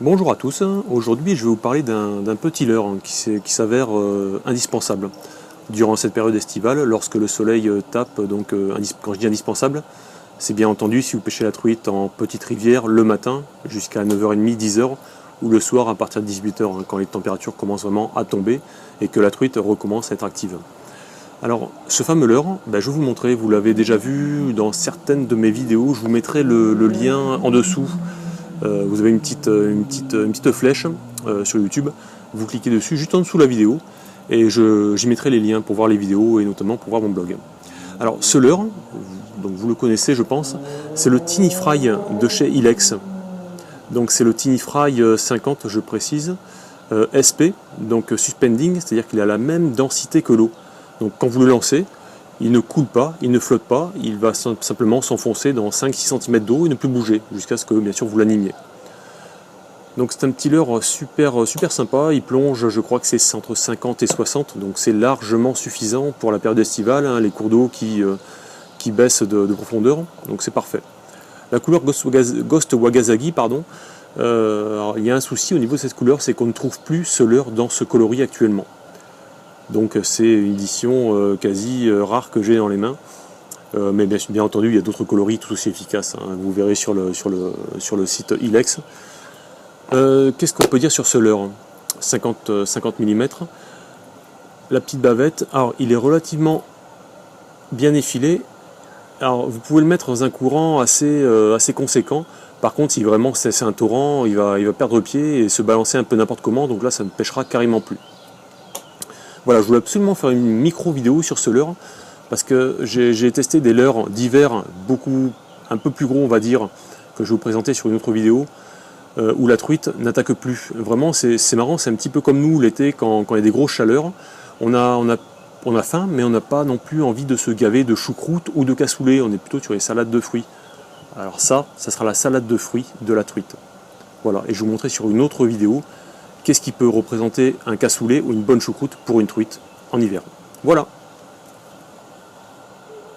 Bonjour à tous, aujourd'hui je vais vous parler d'un petit leurre qui s'avère indispensable durant cette période estivale lorsque le soleil tape. Donc quand je dis indispensable, c'est bien entendu si vous pêchez la truite en petite rivière le matin jusqu'à 9h30, 10h ou le soir à partir de 18h quand les températures commencent vraiment à tomber et que la truite recommence à être active. Alors ce fameux leurre, je vais vous montrer, vous l'avez déjà vu dans certaines de mes vidéos, je vous mettrai le lien en dessous. Vous avez une petite flèche sur YouTube, vous cliquez dessus juste en dessous de la vidéo et j'y mettrai les liens pour voir les vidéos et notamment pour voir mon blog. Alors ce leurre, donc vous le connaissez je pense, c'est le Tiny Fry de chez Ilex. Donc c'est le Tiny Fry 50 je précise, SP, donc suspending, c'est-à-dire qu'il a la même densité que l'eau. Donc quand vous le lancez, il ne coule pas, il ne flotte pas, il va simplement s'enfoncer dans 5-6 cm d'eau et ne plus bouger, jusqu'à ce que bien sûr vous l'animiez. Donc c'est un petit leurre super sympa, il plonge, je crois que c'est entre 50 et 60, donc c'est largement suffisant pour la période estivale, les cours d'eau qui baissent de profondeur, donc c'est parfait. La couleur Ghost Wagasagi, pardon, alors, il y a un souci au niveau de cette couleur, c'est qu'on ne trouve plus ce leurre dans ce coloris actuellement. Donc c'est une édition quasi rare que j'ai dans les mains. Mais bien entendu, il y a d'autres coloris tout aussi efficaces. Vous verrez sur le site Ilex. Qu'est-ce qu'on peut dire sur ce leurre 50 mm. La petite bavette, alors il est relativement bien effilé. Alors vous pouvez le mettre dans un courant assez conséquent. Par contre, si vraiment c'est un torrent, il va perdre pied et se balancer un peu n'importe comment. Donc là, ça ne pêchera carrément plus. Voilà, je voulais absolument faire une micro vidéo sur ce leurre parce que j'ai testé des leurres d'hiver un peu plus gros on va dire, que je vais vous présenter sur une autre vidéo, où la truite n'attaque plus. Vraiment c'est marrant, c'est un petit peu comme nous l'été quand il y a des grosses chaleurs, on a faim mais on n'a pas non plus envie de se gaver de choucroute ou de cassoulet, on est plutôt sur les salades de fruits. Alors ça sera la salade de fruits de la truite. Voilà, et je vous montrerai sur une autre vidéo qu'est-ce qui peut représenter un cassoulet ou une bonne choucroute pour une truite en hiver. Voilà.